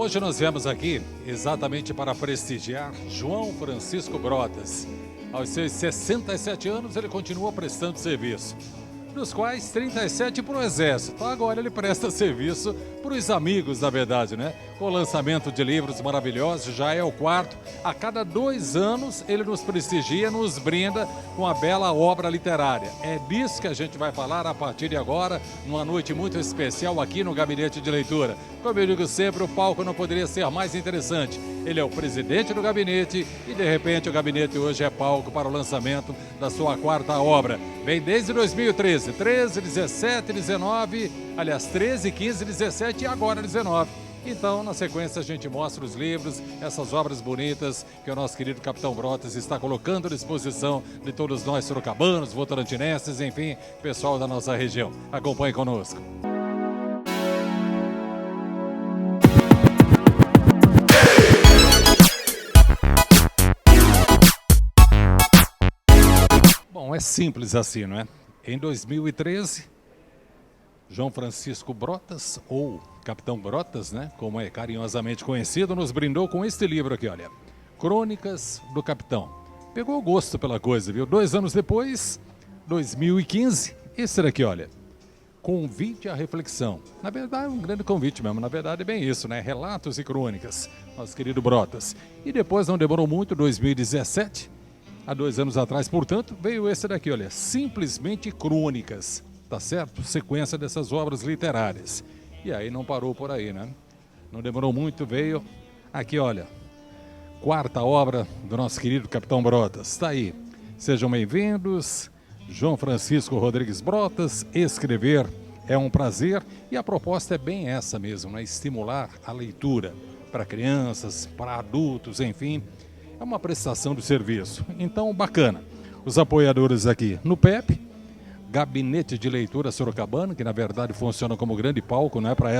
Hoje nós viemos aqui exatamente para prestigiar João Francisco Brotas. Aos seus 67 anos ele continua prestando serviço, dos quais 37 para o Exército. Agora ele presta serviço para os amigos, na verdade, né? Com o lançamento de livros maravilhosos, já é o quarto. A cada 2 anos ele nos prestigia, nos brinda com a bela obra literária. É disso que a gente vai falar a partir de agora, numa noite muito especial aqui no Gabinete de Leitura. Como eu digo sempre, o palco não poderia ser mais interessante. Ele é o presidente do gabinete e, de repente, o gabinete hoje é palco para o lançamento da sua quarta obra. Vem desde 2013, 13, 17, 19, aliás, 13, 15, 17 e agora 19. Então, na sequência, a gente mostra os livros, essas obras bonitas que o nosso querido Capitão Brotas está colocando à disposição de todos nós sorocabanos, votorantinenses, enfim, pessoal da nossa região. Acompanhe conosco. Bom, é simples assim, não é? Em 2013, João Francisco Brotas, ou Capitão Brotas, né, como é carinhosamente conhecido, nos brindou com este livro aqui, olha, Crônicas do Capitão. Pegou gosto pela coisa, viu? 2 anos depois, 2015, esse daqui, olha, Convite à Reflexão. Na verdade, é um grande convite mesmo, na verdade é bem isso, né? Relatos e crônicas, nosso querido Brotas. E depois, não demorou muito, 2017, há 2 anos atrás, portanto, veio esse daqui, olha, Simplesmente Crônicas. Tá certo? Sequência dessas obras literárias. E aí não parou por aí, né? Não demorou muito, veio aqui, olha, quarta obra do nosso querido Capitão Brotas. Está aí. Sejam bem-vindos. João Francisco Rodrigues Brotas, escrever é um prazer. E a proposta é bem essa mesmo, né? Estimular a leitura para crianças, para adultos, enfim. É uma prestação de serviço. Então, bacana. Os apoiadores aqui no PEP, Gabinete de Leitura Sorocabana, que na verdade funciona como grande palco, né, para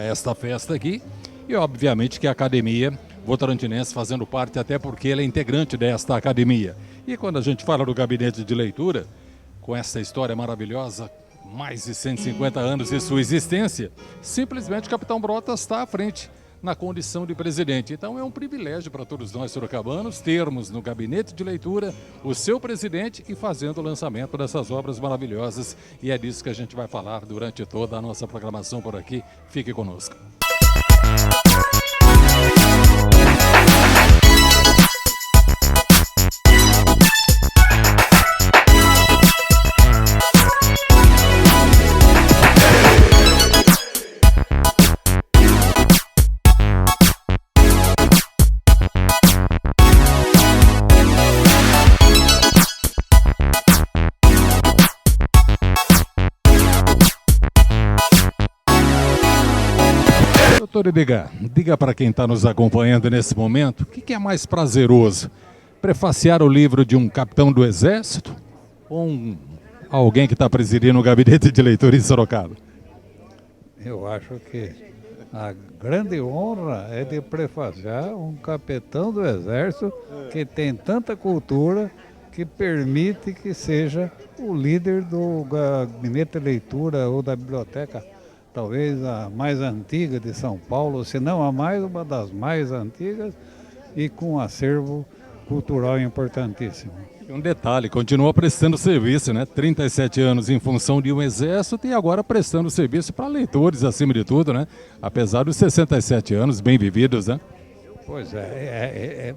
esta festa aqui. E obviamente que a Academia Votorantinense fazendo parte, até porque ele é integrante desta academia. E quando a gente fala do Gabinete de Leitura, com essa história maravilhosa, mais de 150 anos de sua existência, simplesmente o Capitão Brotas está à frente na condição de presidente. Então é um privilégio para todos nós sorocabanos termos no Gabinete de Leitura o seu presidente e fazendo o lançamento dessas obras maravilhosas. E é disso que a gente vai falar durante toda a nossa programação por aqui. Fique conosco. Doutor Edgar, diga para quem está nos acompanhando nesse momento, o que é mais prazeroso? Prefaciar o livro de um capitão do Exército ou alguém que está presidindo o Gabinete de Leitura em Sorocaba? Eu acho que a grande honra é de prefaciar um capitão do Exército que tem tanta cultura que permite que seja o líder do Gabinete de Leitura ou da biblioteca, talvez a mais antiga de São Paulo, se não a mais, uma das mais antigas, e com um acervo cultural importantíssimo. Um detalhe, continua prestando serviço, né? 37 anos em função de um exército e agora prestando serviço para leitores, acima de tudo, né? Apesar dos 67 anos bem vividos, né? Pois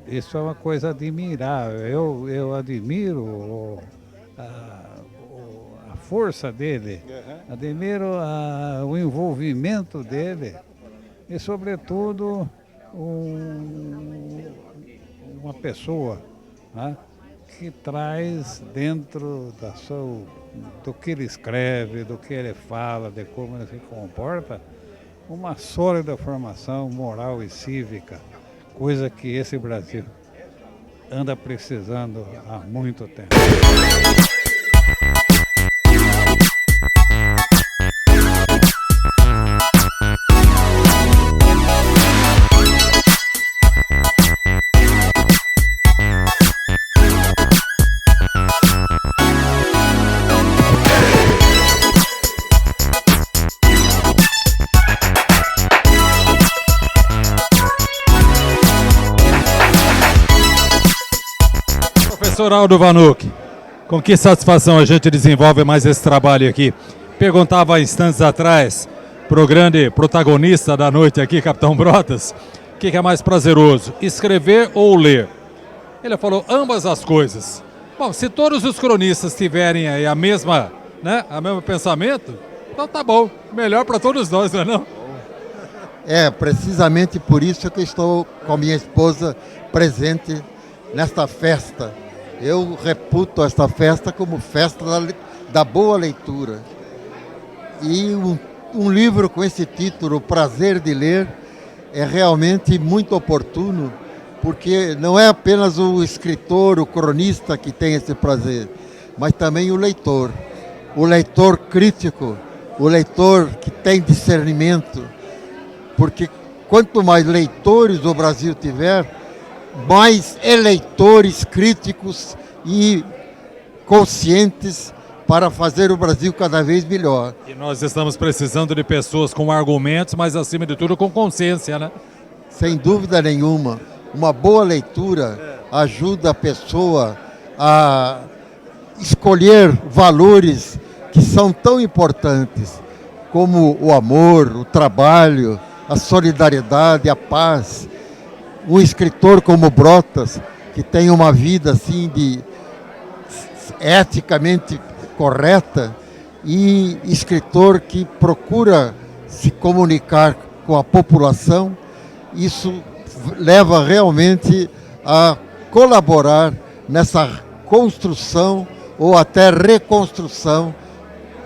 isso é uma coisa admirável. Eu admiro a força dele, admiro o envolvimento dele e, sobretudo, uma pessoa, né, que traz dentro do que ele escreve, do que ele fala, de como ele se comporta, uma sólida formação moral e cívica, coisa que esse Brasil anda precisando há muito tempo. Professor Aldo Vanucchi, com que satisfação a gente desenvolve mais esse trabalho aqui. Perguntava há instantes atrás para o grande protagonista da noite aqui, Capitão Brotas, o que é mais prazeroso, escrever ou ler? Ele falou ambas as coisas. Bom, se todos os cronistas tiverem aí a mesmo pensamento, então tá bom, melhor para todos nós, não é não? É precisamente por isso que estou com a minha esposa presente nesta festa. Eu reputo esta festa como festa da boa leitura. E um livro com esse título, O Prazer de Ler, é realmente muito oportuno, porque não é apenas o escritor, o cronista que tem esse prazer, mas também o leitor crítico, o leitor que tem discernimento, porque quanto mais leitores o Brasil tiver, mais eleitores críticos e conscientes para fazer o Brasil cada vez melhor. E nós estamos precisando de pessoas com argumentos, mas acima de tudo com consciência, né? Sem dúvida nenhuma, uma boa leitura ajuda a pessoa a escolher valores que são tão importantes, como o amor, o trabalho, a solidariedade, a paz. Um escritor como Brotas, que tem uma vida assim de eticamente correta, e escritor que procura se comunicar com a população, isso leva realmente a colaborar nessa construção ou até reconstrução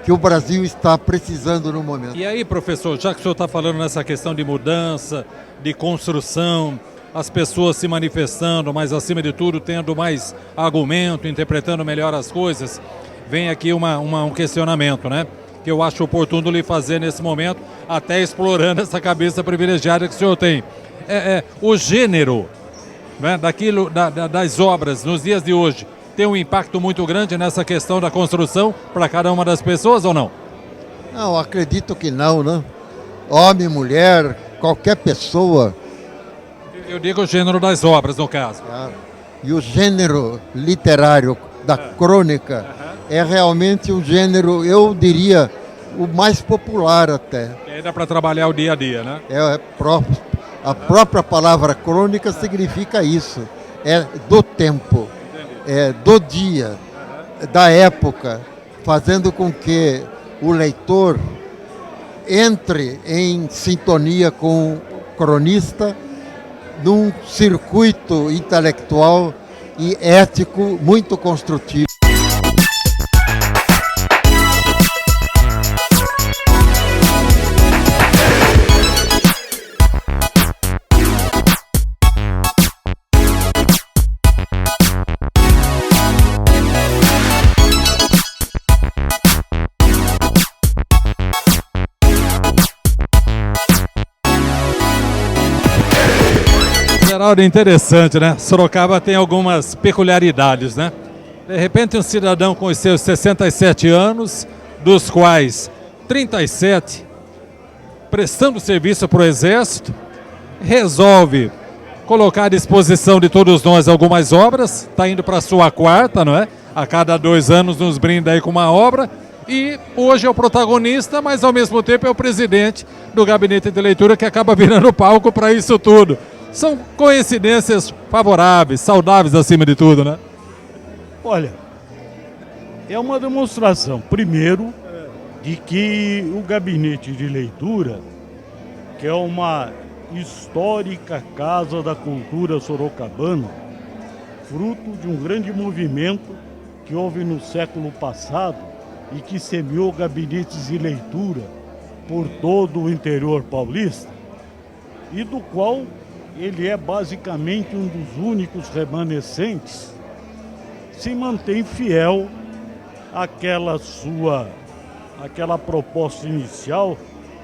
que o Brasil está precisando no momento. E aí, professor, já que o senhor está falando nessa questão de mudança, de construção, as pessoas se manifestando, mas acima de tudo tendo mais argumento, interpretando melhor as coisas, vem aqui um questionamento, né? Que eu acho oportuno lhe fazer nesse momento, até explorando essa cabeça privilegiada que o senhor tem. O gênero, né, das obras nos dias de hoje tem um impacto muito grande nessa questão da construção para cada uma das pessoas ou não? Não, acredito que não, né? Homem, mulher, qualquer pessoa. Eu digo o gênero das obras, no caso. E o gênero literário da crônica é realmente um gênero, eu diria, o mais popular até. E aí dá para trabalhar o dia a dia, né? A própria palavra crônica significa isso. É do tempo, é do dia, da época, fazendo com que o leitor entre em sintonia com o cronista num circuito intelectual e ético muito construtivo. Geraldo, interessante, né? Sorocaba tem algumas peculiaridades, né? De repente, um cidadão com os seus 67 anos, dos quais 37 prestando serviço para o Exército, resolve colocar à disposição de todos nós algumas obras, está indo para a sua quarta, não é? A cada 2 anos nos brinda aí com uma obra, e hoje é o protagonista, mas ao mesmo tempo é o presidente do gabinete de leitura que acaba virando palco para isso tudo. São coincidências favoráveis, saudáveis acima de tudo, né? Olha, é uma demonstração, primeiro, de que o gabinete de leitura, que é uma histórica casa da cultura sorocabana, fruto de um grande movimento que houve no século passado e que semeou gabinetes de leitura por todo o interior paulista, e do qual ele é basicamente um dos únicos remanescentes, se mantém fiel àquela proposta inicial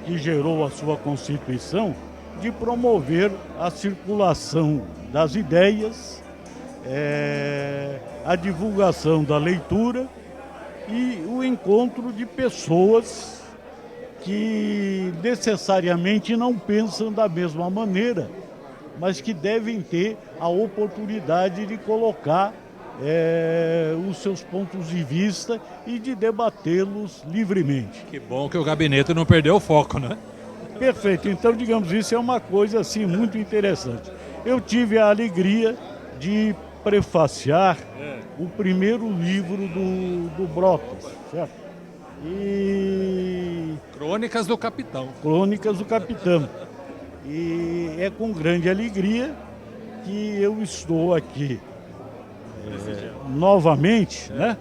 que gerou a sua Constituição, de promover a circulação das ideias, a divulgação da leitura e o encontro de pessoas que necessariamente não pensam da mesma maneira, mas que devem ter a oportunidade de colocar os seus pontos de vista e de debatê-los livremente. Que bom que o gabinete não perdeu o foco, né? Perfeito. Então, digamos, isso é uma coisa assim muito interessante. Eu tive a alegria de prefaciar o primeiro livro do Brotas, certo? E Crônicas do Capitão. Crônicas do Capitão. E é com grande alegria que eu estou aqui novamente, né?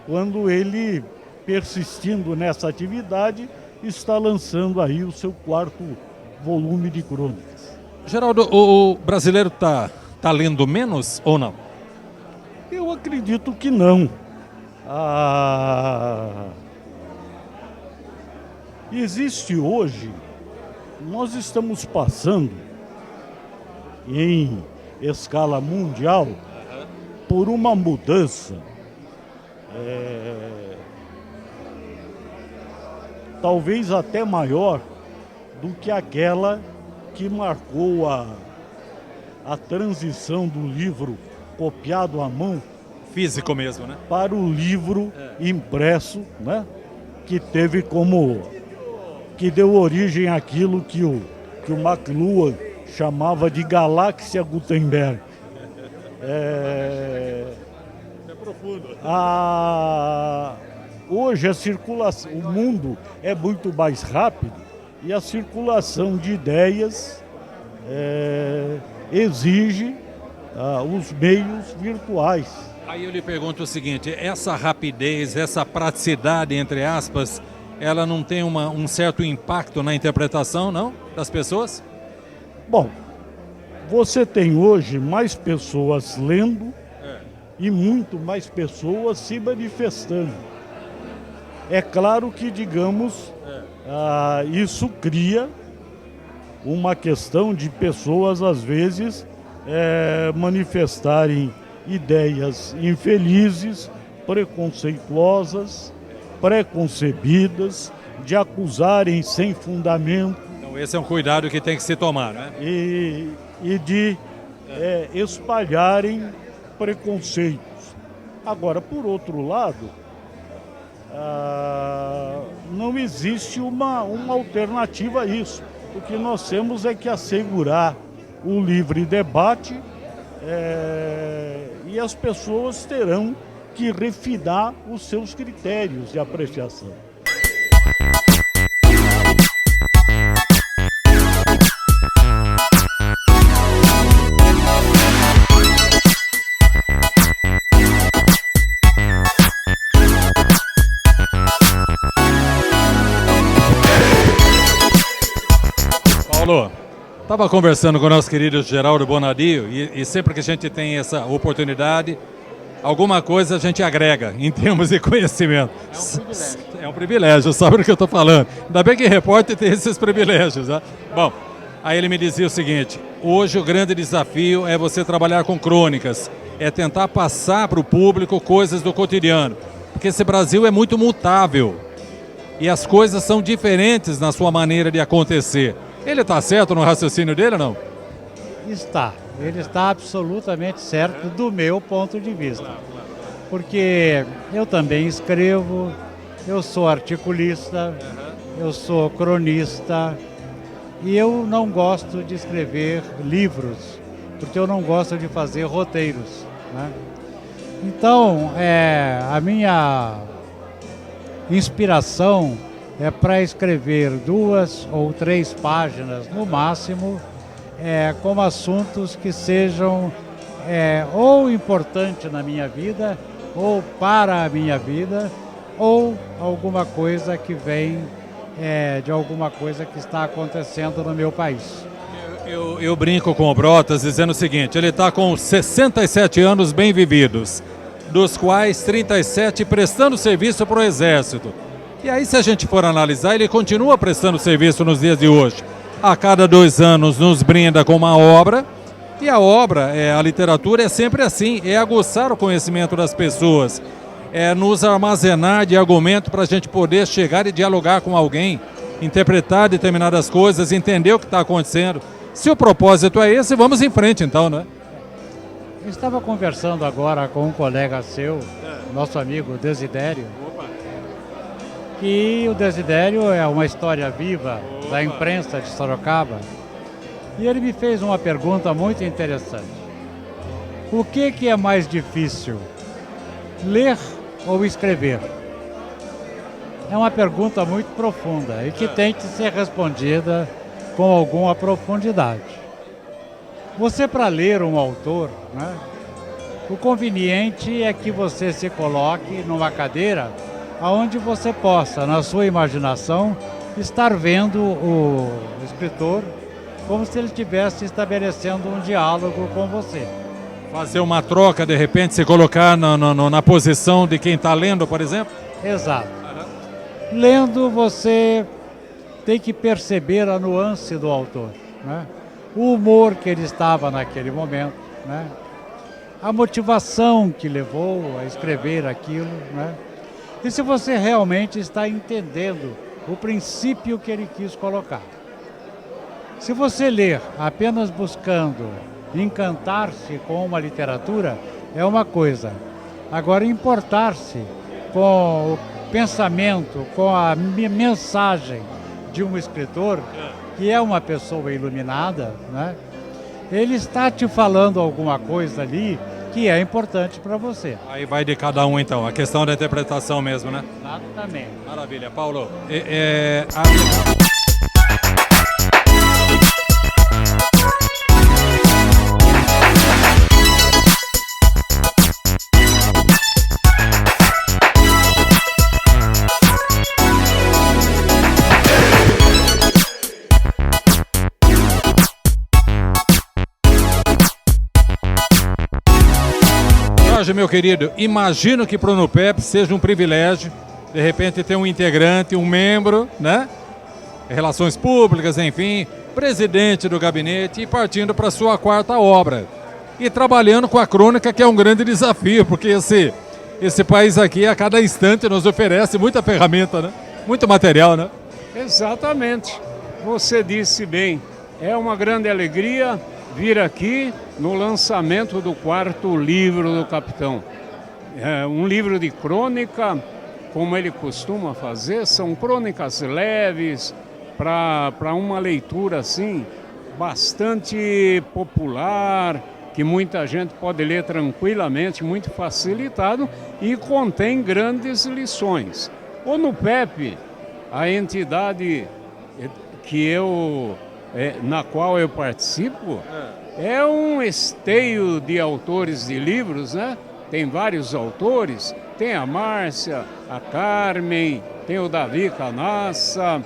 Quando ele, persistindo nessa atividade, está lançando aí o seu quarto volume de crônicas. Geraldo, o brasileiro tá lendo menos ou não? Eu acredito que não. Existe hoje, nós estamos passando em escala mundial por uma mudança talvez até maior do que aquela que marcou a transição do livro copiado à mão Físico mesmo, né? para o livro impresso, né? Que deu origem àquilo que o McLuhan chamava de Galáxia Gutenberg. É profundo. Hoje a circulação, o mundo é muito mais rápido e a circulação de ideias exige os meios virtuais. Aí eu lhe pergunto o seguinte, essa rapidez, essa praticidade, entre aspas, ela não tem um certo impacto na interpretação, não, das pessoas? Bom, você tem hoje mais pessoas lendo e muito mais pessoas se manifestando. É claro que, digamos, isso cria uma questão de pessoas, às vezes, manifestarem ideias infelizes, preconceituosas, preconcebidas, de acusarem sem fundamento. Então esse é um cuidado que tem que se tomar, né? E de espalharem preconceitos. Agora, por outro lado, não existe uma alternativa a isso. O que nós temos é que assegurar o livre debate e as pessoas terão que refinar os seus critérios de apreciação. Paulo, estava conversando com o nosso querido Geraldo Bonadio e sempre que a gente tem essa oportunidade, alguma coisa a gente agrega em termos de conhecimento. É um privilégio, sabe do que eu estou falando. Ainda bem que repórter tem esses privilégios, né? Bom, aí ele me dizia o seguinte, hoje o grande desafio é você trabalhar com crônicas, é tentar passar para o público coisas do cotidiano, porque esse Brasil é muito mutável e as coisas são diferentes na sua maneira de acontecer. Ele está certo no raciocínio dele ou não? Está. Ele está absolutamente certo do meu ponto de vista. Porque eu também escrevo, eu sou articulista, eu sou cronista e eu não gosto de escrever livros, porque eu não gosto de fazer roteiros, né? Então, a minha inspiração é para escrever 2 ou 3 páginas no máximo, com assuntos que sejam ou importantes na minha vida, ou para a minha vida, ou alguma coisa que vem de alguma coisa que está acontecendo no meu país. Eu brinco com o Brotas dizendo o seguinte, ele está com 67 anos bem vividos, dos quais 37 prestando serviço para o Exército. E aí, se a gente for analisar, ele continua prestando serviço nos dias de hoje. A cada 2 anos nos brinda com uma obra, e a obra, a literatura é sempre assim, é aguçar o conhecimento das pessoas, é nos armazenar de argumento para a gente poder chegar e dialogar com alguém, interpretar determinadas coisas, entender o que está acontecendo. Se o propósito é esse, vamos em frente então, né? Eu estava conversando agora com um colega seu, nosso amigo Desidério, que o Desidério é uma história viva da imprensa de Sorocaba, e ele me fez uma pergunta muito interessante. O que é mais difícil, ler ou escrever? É uma pergunta muito profunda e que tem que ser respondida com alguma profundidade. Você, para ler um autor, né, o conveniente é que você se coloque numa cadeira onde você possa, na sua imaginação, estar vendo o escritor como se ele estivesse estabelecendo um diálogo com você. Fazer uma troca, de repente, se colocar na posição de quem está lendo, por exemplo? Exato. Lendo, você tem que perceber a nuance do autor, né? O humor que ele estava naquele momento, né? A motivação que levou a escrever aquilo, né? E se você realmente está entendendo o princípio que ele quis colocar. Se você ler apenas buscando encantar-se com uma literatura, é uma coisa. Agora, importar-se com o pensamento, com a mensagem de um escritor, que é uma pessoa iluminada, né? Ele está te falando alguma coisa ali que é importante para você. Aí vai de cada um, então. A questão da interpretação mesmo, né? Exatamente. Maravilha. Paulo, Jorge, meu querido, imagino que para o NUPEP seja um privilégio, de repente, ter um integrante, um membro, né? Relações públicas, enfim, presidente do gabinete e partindo para a sua quarta obra. E trabalhando com a crônica, que é um grande desafio, porque esse país aqui, a cada instante, nos oferece muita ferramenta, né? Muito material, né? Exatamente. Você disse bem, é uma grande alegria vir aqui no lançamento do 4º livro do Capitão. É um livro de crônica, como ele costuma fazer, são crônicas leves, para uma leitura assim, bastante popular, que muita gente pode ler tranquilamente, muito facilitado, e contém grandes lições. O NUPEP, a entidade na qual eu participo, é um esteio de autores de livros, né? Tem vários autores, tem a Márcia, a Carmen, tem o Davi Canassa,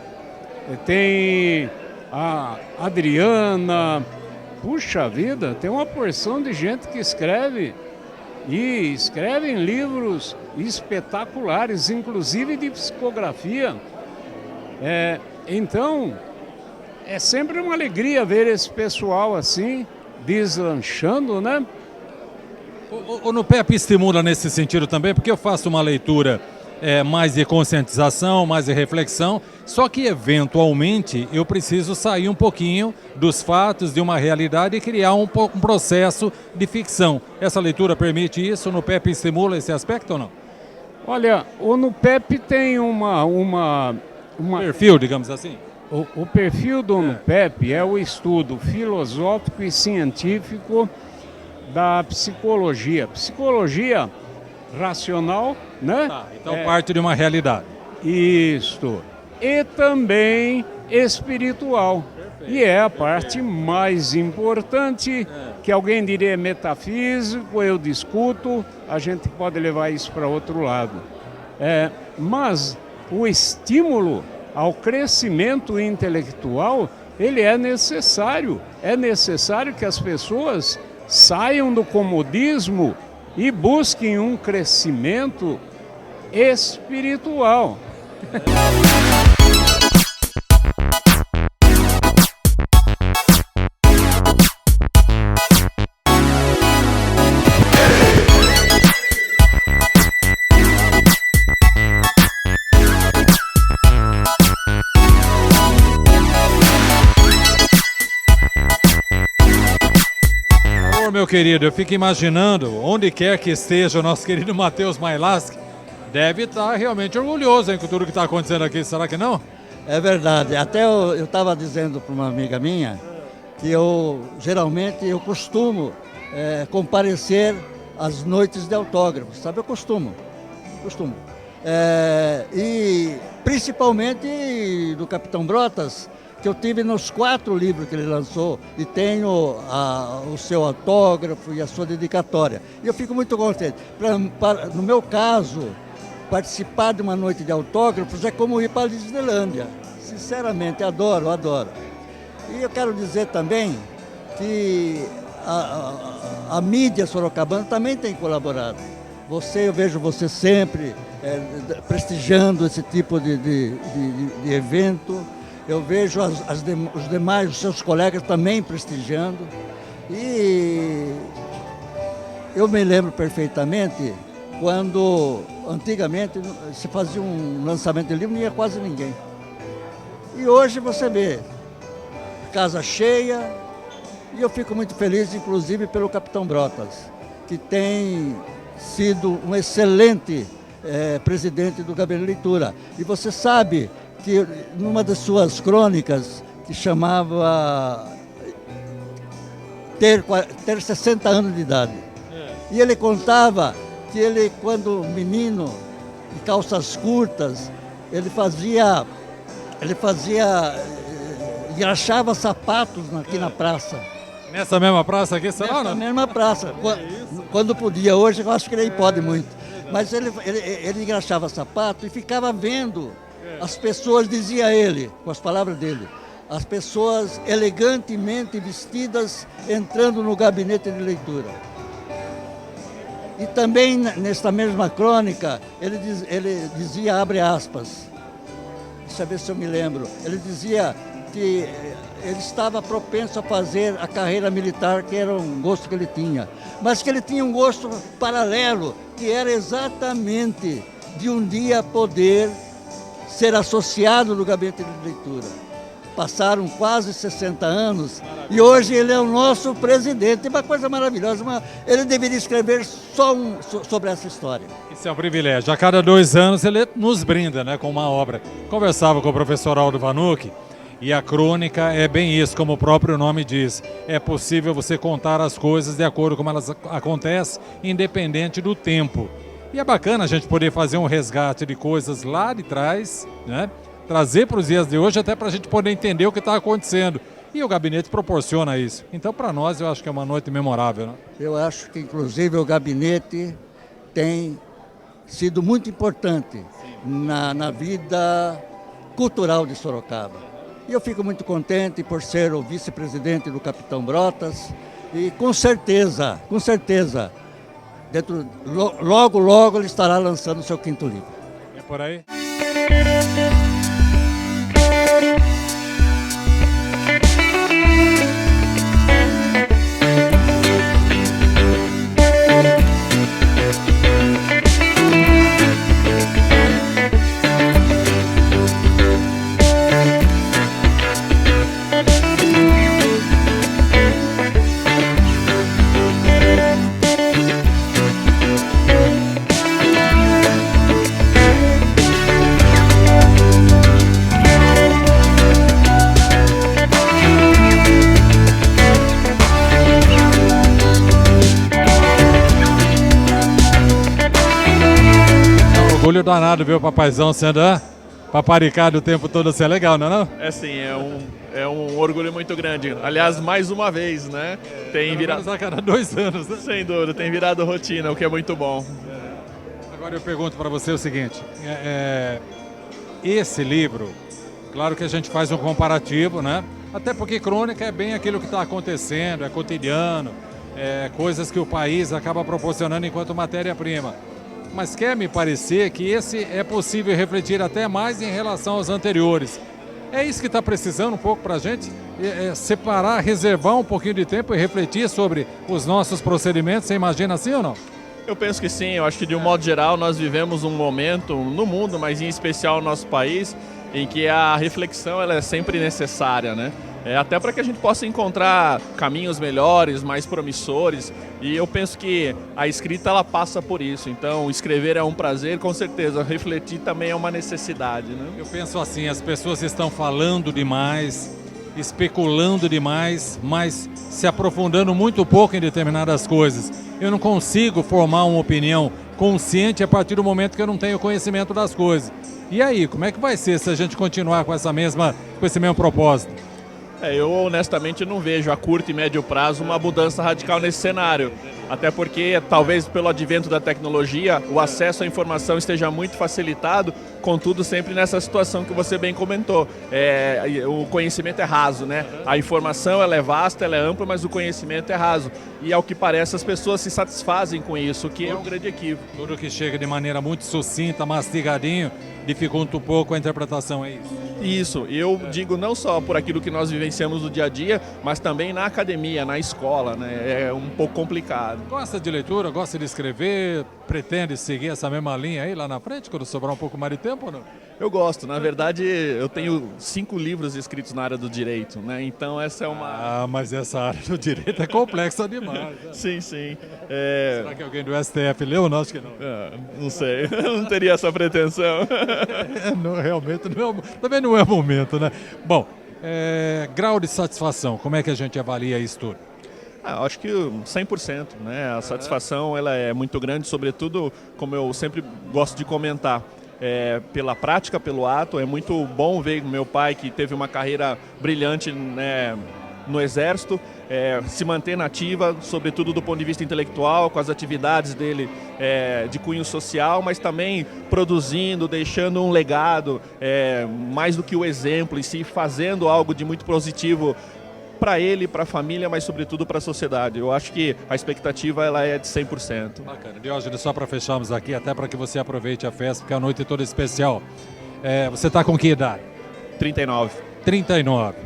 tem a Adriana. Puxa vida, tem uma porção de gente que escreve, e escrevem livros espetaculares, inclusive de psicografia. Então, é sempre uma alegria ver esse pessoal assim, deslanchando, né? O NUPEP estimula nesse sentido também, porque eu faço uma leitura mais de conscientização, mais de reflexão, só que eventualmente eu preciso sair um pouquinho dos fatos, de uma realidade e criar um processo de ficção. Essa leitura permite isso? O NUPEP estimula esse aspecto ou não? Olha, o NUPEP tem uma perfil, digamos assim? O perfil do NUPEP é o estudo filosófico e científico da psicologia. Psicologia racional, né? Tá, então parte de uma realidade. Isto. E também espiritual. Perfeito. E é a parte mais importante, que alguém diria metafísico, eu discuto, a gente pode levar isso para outro lado. Mas o estímulo ao crescimento intelectual, ele é necessário. É necessário que as pessoas saiam do comodismo e busquem um crescimento espiritual. meu querido, eu fico imaginando, onde quer que esteja o nosso querido Matheus Mailaschi, deve estar realmente orgulhoso, hein, com tudo que está acontecendo aqui, será que não? É verdade. Até eu estava dizendo para uma amiga minha que geralmente eu costumo comparecer às noites de autógrafos, sabe? Eu costumo. E principalmente do Capitão Brotas, que eu tive nos 4 livros que ele lançou e tenho o seu autógrafo e a sua dedicatória. E eu fico muito contente. No meu caso, participar de uma noite de autógrafos é como ir para a Disneylândia. Sinceramente, adoro. E eu quero dizer também que a mídia sorocabana também tem colaborado. Eu vejo você sempre prestigiando esse tipo de evento. Eu vejo os seus colegas também prestigiando. E eu me lembro perfeitamente quando antigamente se fazia um lançamento de livro, não ia quase ninguém. E hoje você vê casa cheia, e eu fico muito feliz, inclusive, pelo Capitão Brotas, que tem sido um excelente presidente do Gabinete de Leitura. E você sabe que numa das suas crônicas, que chamava ter 60 anos de idade, e ele contava que ele, quando menino, de calças curtas, ele engraxava sapatos aqui na praça. Nessa mesma praça aqui, será? Nessa mesma praça, quando podia. Hoje eu acho que nem pode muito. Mas ele engraxava sapato e ficava vendo as pessoas, dizia ele, com as palavras dele, as pessoas elegantemente vestidas entrando no gabinete de leitura. E também, nesta mesma crônica, ele dizia, abre aspas, deixa eu ver se eu me lembro, ele dizia que ele estava propenso a fazer a carreira militar, que era um gosto que ele tinha, mas que ele tinha um gosto paralelo, que era exatamente de um dia poder ser associado no gabinete de leitura. Passaram quase 60 anos e hoje ele é o nosso presidente. Uma coisa maravilhosa. Ele deveria escrever só sobre essa história. Isso é um privilégio. A cada 2 anos ele nos brinda, né, com uma obra. Conversava com o professor Aldo Vanucchi e a crônica é bem isso, como o próprio nome diz. É possível você contar as coisas de acordo com como elas acontecem, independente do tempo. E é bacana a gente poder fazer um resgate de coisas lá de trás, né? Trazer para os dias de hoje, até para a gente poder entender o que está acontecendo. E o gabinete proporciona isso. Então, para nós, eu acho que é uma noite memorável, né? Eu acho que, inclusive, o gabinete tem sido muito importante na vida cultural de Sorocaba. E eu fico muito contente por ser o vice-presidente do Capitão Brotas. E com certeza, logo ele estará lançando o seu 5º livro. É por aí? Orgulho danado ver o papaizão sendo paparicado o tempo todo, assim, é legal, não é não? É sim, é um orgulho muito grande. Aliás, mais uma vez, né? Tem virado... a cada 2 anos, né? Sem dúvida, tem virado rotina, o que é muito bom. Agora eu pergunto para você o seguinte, esse livro, claro que a gente faz um comparativo, né? Até porque crônica é bem aquilo que está acontecendo, é cotidiano, coisas que o país acaba proporcionando enquanto matéria-prima. Mas quer me parecer que esse é possível refletir até mais em relação aos anteriores. É isso que está precisando um pouco para a gente? Separar, reservar um pouquinho de tempo e refletir sobre os nossos procedimentos, você imagina assim ou não? Eu penso que sim, eu acho que de um modo geral nós vivemos um momento no mundo, mas em especial no nosso país, em que a reflexão ela é sempre necessária, né? até para que a gente possa encontrar caminhos melhores, mais promissores, e eu penso que a escrita ela passa por isso. Então, escrever é um prazer, com certeza, refletir também é uma necessidade, né? Eu penso assim, as pessoas estão falando demais, especulando demais, mas se aprofundando muito pouco em determinadas coisas. Eu não consigo formar uma opinião consciente a partir do momento que eu não tenho conhecimento das coisas. E aí, como é que vai ser se a gente continuar com esse mesmo propósito? Eu honestamente não vejo a curto e médio prazo uma mudança radical nesse cenário. Até porque, talvez pelo advento da tecnologia, o acesso à informação esteja muito facilitado, contudo sempre nessa situação que você bem comentou. O conhecimento é raso, né? A informação ela é vasta, ela é ampla, mas o conhecimento é raso. E ao que parece as pessoas se satisfazem com isso, o que é um grande equívoco. Tudo que chega de maneira muito sucinta, mastigadinho, dificulta um pouco a interpretação, é isso? Isso, eu digo não só por aquilo que nós vivenciamos no dia a dia, mas também na academia, na escola, né? É um pouco complicado. Gosta de leitura, gosta de escrever, pretende seguir essa mesma linha aí lá na frente, quando sobrar um pouco mais de tempo ou não? Eu gosto, na verdade eu tenho 5 livros escritos na área do direito, né? Então essa é uma... mas essa área do direito é complexa demais. Né? Sim, sim. Será que alguém do STF leu? Não, acho que não. Não sei, não teria essa pretensão. Realmente não é, também não é momento, né? Bom, grau de satisfação, como é que a gente avalia isso tudo? Acho que 100%, né? A satisfação ela é muito grande, sobretudo, como eu sempre gosto de comentar, pela prática, pelo ato. É muito bom ver meu pai, que teve uma carreira brilhante, né, no Exército, se manter na ativa, sobretudo do ponto de vista intelectual, com as atividades dele de cunho social, mas também produzindo, deixando um legado, mais do que o exemplo, e se fazendo algo de muito positivo para ele, para a família, mas sobretudo para a sociedade. Eu acho que a expectativa ela é de 100%. Bacana. Diógenes, só para fecharmos aqui, até para que você aproveite a festa, porque a noite é toda especial. Você está com que idade? 39. 39.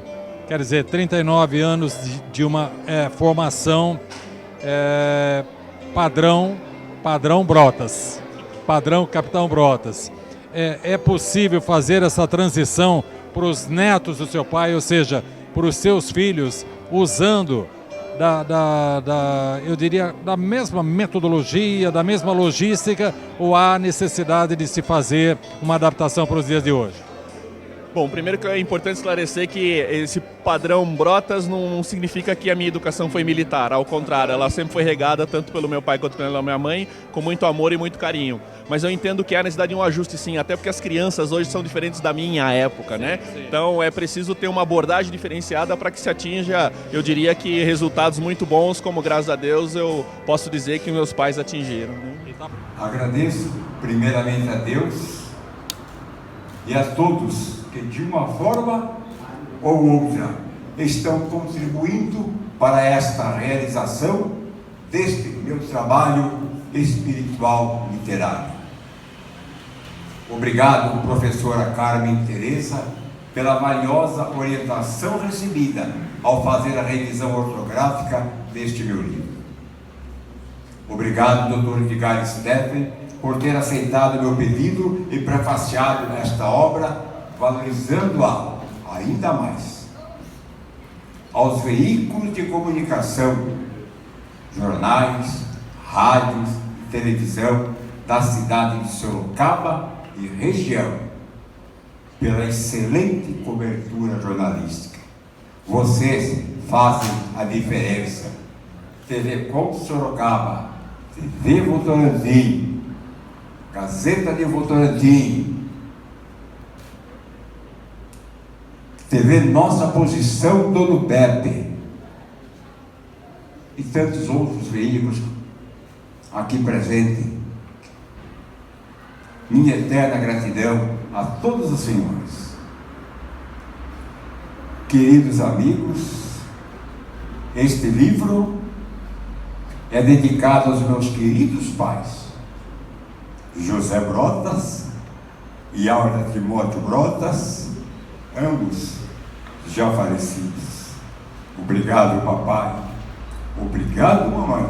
Quer dizer, 39 anos de uma formação padrão Brotas, padrão Capitão Brotas. É possível fazer essa transição para os netos do seu pai, ou seja, para os seus filhos, usando eu diria, da mesma metodologia, da mesma logística, ou há necessidade de se fazer uma adaptação para os dias de hoje? Bom, primeiro que é importante esclarecer que esse padrão Brotas não significa que a minha educação foi militar, ao contrário, ela sempre foi regada, tanto pelo meu pai quanto pela minha mãe, com muito amor e muito carinho. Mas eu entendo que há necessidade de um ajuste, sim, até porque as crianças hoje são diferentes da minha época, né? Sim. Então é preciso ter uma abordagem diferenciada para que se atinja, eu diria que resultados muito bons, como graças a Deus eu posso dizer que meus pais atingiram. Né? Agradeço primeiramente a Deus e a todos que de uma forma ou outra estão contribuindo para esta realização deste meu trabalho espiritual literário. Obrigado, professora Carmen Teresa, pela valiosa orientação recebida ao fazer a revisão ortográfica deste meu livro. Obrigado, Dr. Edgar Steffen, por ter aceitado meu pedido e prefaciado esta obra, valorizando-a ainda mais. Aos veículos de comunicação, jornais, rádios e televisão da cidade de Sorocaba e região, pela excelente cobertura jornalística. Vocês fazem a diferença. TV Com Sorocaba, TV Votorantim, Gazeta de Votorantim, TV Nossa Posição do Pepe e tantos outros veículos aqui presentes. Minha eterna gratidão a todos os senhores. Queridos amigos, este livro é dedicado aos meus queridos pais, José Brotas e Aura Timóteo Brotas, ambos já falecidos. Obrigado, papai. Obrigado, mamãe,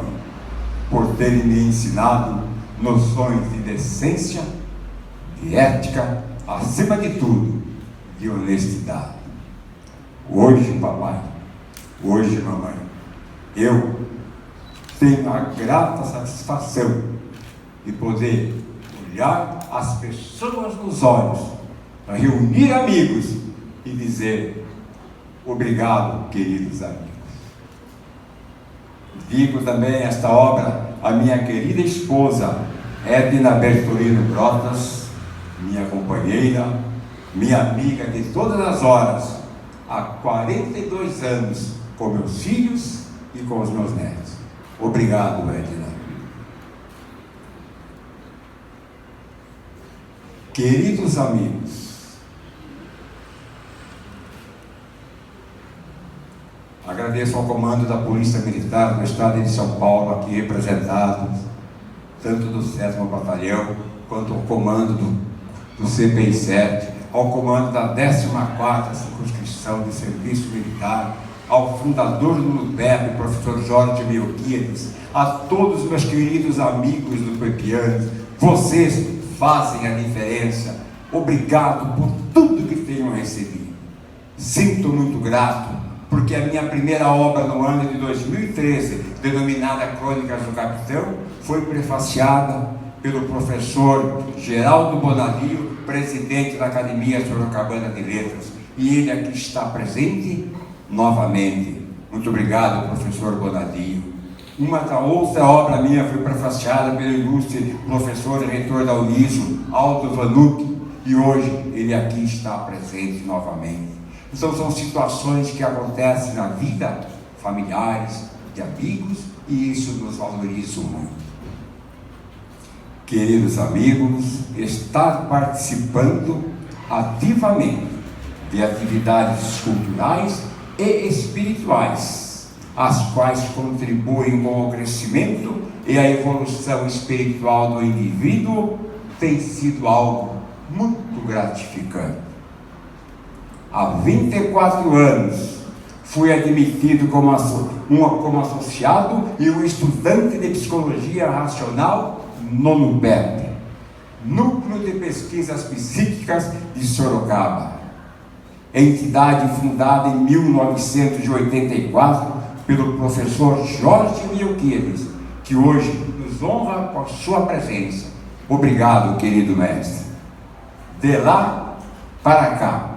por terem me ensinado noções de decência, de ética, acima de tudo, de honestidade. Hoje, papai, hoje, mamãe, eu tenho a grata satisfação de poder olhar as pessoas nos olhos, reunir amigos e dizer obrigado, queridos amigos. Digo também esta obra à minha querida esposa, Edna Bertolino Brotas, minha companheira, minha amiga de todas as horas, há 42 anos, com meus filhos e com os meus netos. Obrigado, Edna. Queridos amigos, agradeço ao comando da Polícia Militar do Estado de São Paulo, aqui representado, tanto do 7º Batalhão, quanto ao comando do CPI-7, ao comando da 14ª Circunscrição de Serviço Militar, ao fundador do LUPEP, professor Jorge Melquiades, a todos meus queridos amigos do Pepiano, vocês fazem a diferença. Obrigado por tudo que tenham recebido. Sinto muito grato, porque a minha primeira obra no ano de 2013, denominada Crônicas do Capitão, foi prefaciada pelo professor Geraldo Bonadio, presidente da Academia Sorocabana de Letras, e ele aqui está presente novamente. Muito obrigado, professor Bonadio. Uma outra obra minha foi prefaciada pelo ilustre professor e reitor da Uniso, Aldo Vanucci, e hoje ele aqui está presente novamente. Então são situações que acontecem na vida, familiares, de amigos, e isso nos valoriza muito. Queridos amigos, estar participando ativamente de atividades culturais e espirituais, as quais contribuem com o crescimento e a evolução espiritual do indivíduo, tem sido algo muito gratificante. Há 24 anos fui admitido como associado e um estudante de Psicologia Racional no NUPEP, Núcleo de Pesquisas Psíquicas de Sorocaba, entidade fundada em 1984 pelo professor Jorge Melquiades, que hoje nos honra com a sua presença. Obrigado, querido mestre. De lá para cá,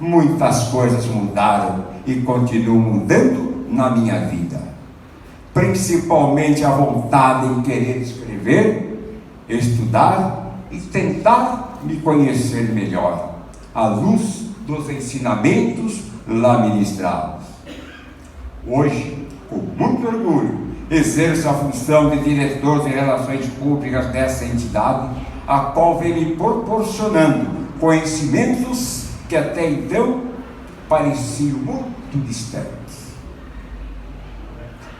muitas coisas mudaram e continuam mudando na minha vida. Principalmente a vontade em querer escrever, estudar e tentar me conhecer melhor, à luz dos ensinamentos lá ministrados. Hoje, com muito orgulho, exerço a função de diretor de relações públicas dessa entidade, a qual vem me proporcionando conhecimentos que até então pareciam muito distantes.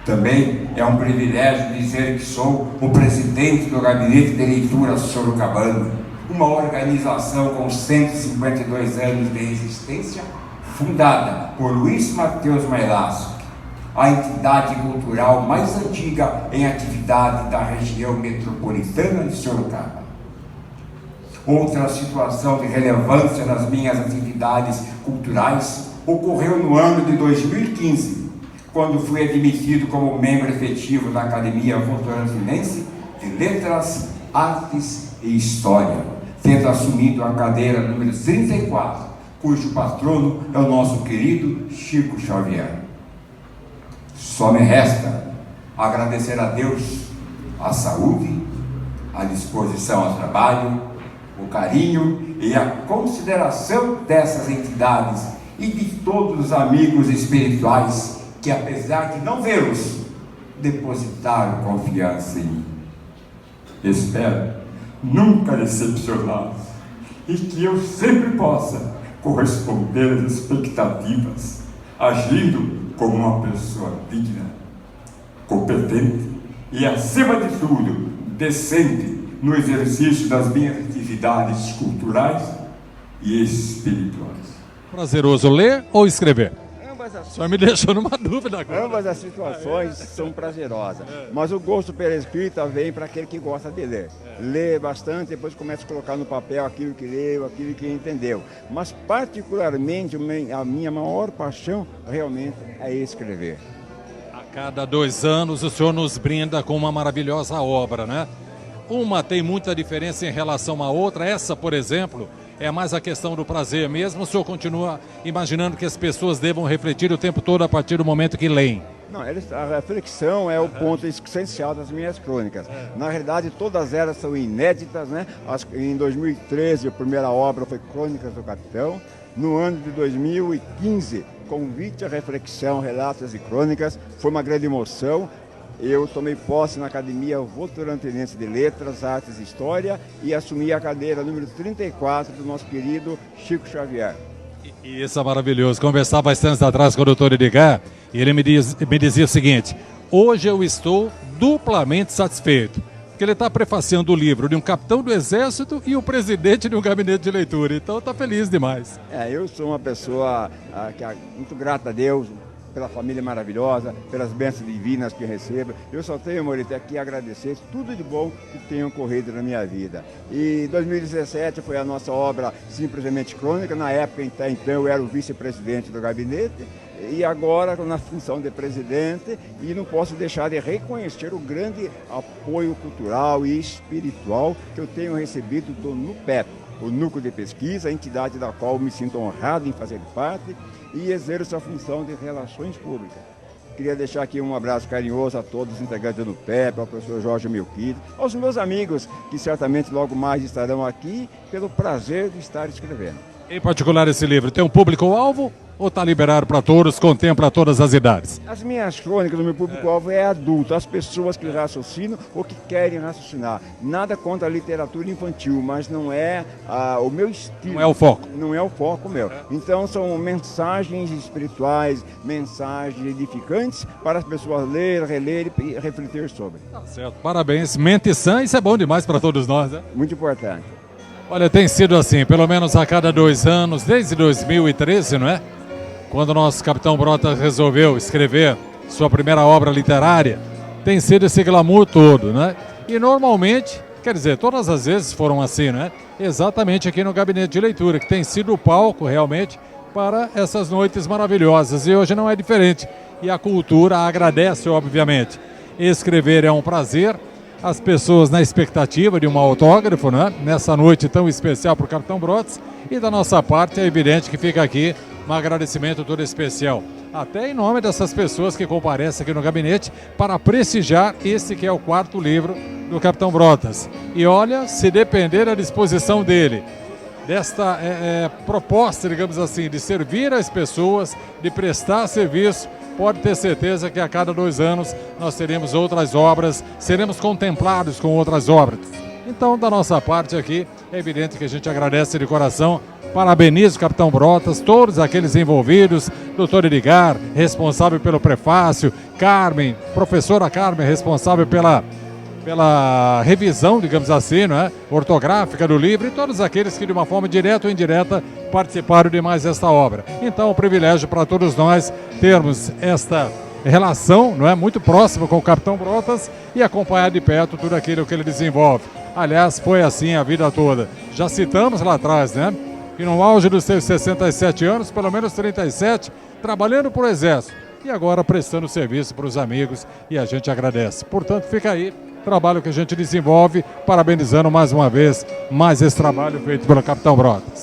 Também é um privilégio dizer que sou o presidente do Gabinete de Leitura Sorocabano, uma organização com 152 anos de existência, fundada por Luiz Mateus Mailasco, a entidade cultural mais antiga em atividade da região metropolitana de Sorocaba. Outra situação de relevância nas minhas atividades culturais ocorreu no ano de 2015, quando fui admitido como membro efetivo da Academia Votorantinense de Letras, Artes e História, tendo assumido a cadeira número 34, cujo patrono é o nosso querido Chico Xavier. Só me resta agradecer a Deus a saúde, a disposição ao trabalho, o carinho e a consideração dessas entidades e de todos os amigos espirituais que, apesar de não vê-los, depositaram confiança em mim. Espero nunca decepcioná-los e que eu sempre possa corresponder às expectativas, agindo como uma pessoa digna, competente e, acima de tudo, decente no exercício das minhas atividades culturais e espirituais. Prazeroso ler ou escrever? Ambas as senhor me deixou numa dúvida agora. Ambas as situações são prazerosas, mas o gosto pela escrita vem para aquele que gosta de ler. Lê bastante, depois começa a colocar no papel aquilo que leu, aquilo que entendeu. Mas particularmente a minha maior paixão realmente é escrever. A cada 2 anos o senhor nos brinda com uma maravilhosa obra, né? Uma tem muita diferença em relação à outra. Essa, por exemplo, é mais a questão do prazer mesmo. O senhor continua imaginando que as pessoas devam refletir o tempo todo a partir do momento que leem? Não, a reflexão é o ponto essencial das minhas crônicas. Na realidade, todas elas são inéditas, né? Em 2013, a primeira obra foi Crônicas do Capitão. No ano de 2015, Convite à Reflexão, Relatos e Crônicas, foi uma grande emoção. Eu tomei posse na Academia Votorantinense de Letras, Artes e História e assumi a cadeira número 34 do nosso querido Chico Xavier. E isso é maravilhoso. Conversava bastante atrás com o doutor Edgar e ele me dizia o seguinte: hoje eu estou duplamente satisfeito, porque ele está prefaciando o livro de um capitão do Exército e o presidente de um gabinete de leitura. Então está feliz demais. Eu sou uma pessoa que é muito grata a Deus, pela família maravilhosa, pelas bênçãos divinas que eu recebo. Eu só tenho, Morita, aqui agradecer tudo de bom que tem ocorrido na minha vida. E 2017 foi a nossa obra Simplesmente Crônica. Na época, então eu era o vice-presidente do gabinete e agora na função de presidente, e não posso deixar de reconhecer o grande apoio cultural e espiritual que eu tenho recebido do NUPEP, o Núcleo de Pesquisa, a entidade da qual me sinto honrado em fazer parte e exerço a função de relações públicas. Queria deixar aqui um abraço carinhoso a todos os integrantes do PEP, ao professor Jorge Melquides, aos meus amigos que certamente logo mais estarão aqui pelo prazer de estar escrevendo. Em particular, esse livro tem um público-alvo ou está liberado para todos, contempla todas as idades? As minhas crônicas, o meu público-alvo é adulto, as pessoas que raciocinam ou que querem raciocinar. Nada contra a literatura infantil, mas não é o meu estilo. Não é o foco. Não é o foco meu. Então são mensagens espirituais, mensagens edificantes para as pessoas ler, reler e refletir sobre. Tá certo, parabéns. Mente sã, isso é bom demais para todos nós, né? Muito importante. Olha, tem sido assim, pelo menos a cada 2 anos, desde 2013, não é? Quando o nosso Capitão Brotas resolveu escrever sua primeira obra literária, tem sido esse glamour todo, né? E normalmente, quer dizer, todas as vezes foram assim, né? Exatamente aqui no Gabinete de Leitura, que tem sido o palco realmente para essas noites maravilhosas. E hoje não é diferente. E a cultura agradece, obviamente. Escrever é um prazer. As pessoas na expectativa de um autógrafo, né? Nessa noite tão especial para o Capitão Brotas. E da nossa parte é evidente que fica aqui um agradecimento todo especial. Até em nome dessas pessoas que comparecem aqui no gabinete para prestigiar esse que é o 4º livro do Capitão Brotas. E olha, se depender da disposição dele, desta proposta, digamos assim, de servir as pessoas, de prestar serviço, pode ter certeza que a cada 2 anos nós teremos outras obras, seremos contemplados com outras obras. Então, da nossa parte aqui, é evidente que a gente agradece de coração, parabenizo o Capitão Brotas, todos aqueles envolvidos, doutor Edgar, responsável pelo prefácio, Carmen, professora Carmen, responsável pela revisão, digamos assim, não é? Ortográfica do livro, e todos aqueles que de uma forma direta ou indireta participaram de mais esta obra. Então, um privilégio para todos nós termos esta relação, não é, muito próxima com o Capitão Brotas e acompanhar de perto tudo aquilo que ele desenvolve. Aliás, foi assim a vida toda. Já citamos lá atrás, né, que no auge dos seus 67 anos, pelo menos 37, trabalhando para o Exército e agora prestando serviço para os amigos, e a gente agradece. Portanto, fica aí trabalho que a gente desenvolve, parabenizando mais uma vez mais esse trabalho feito pelo Capitão Brotas.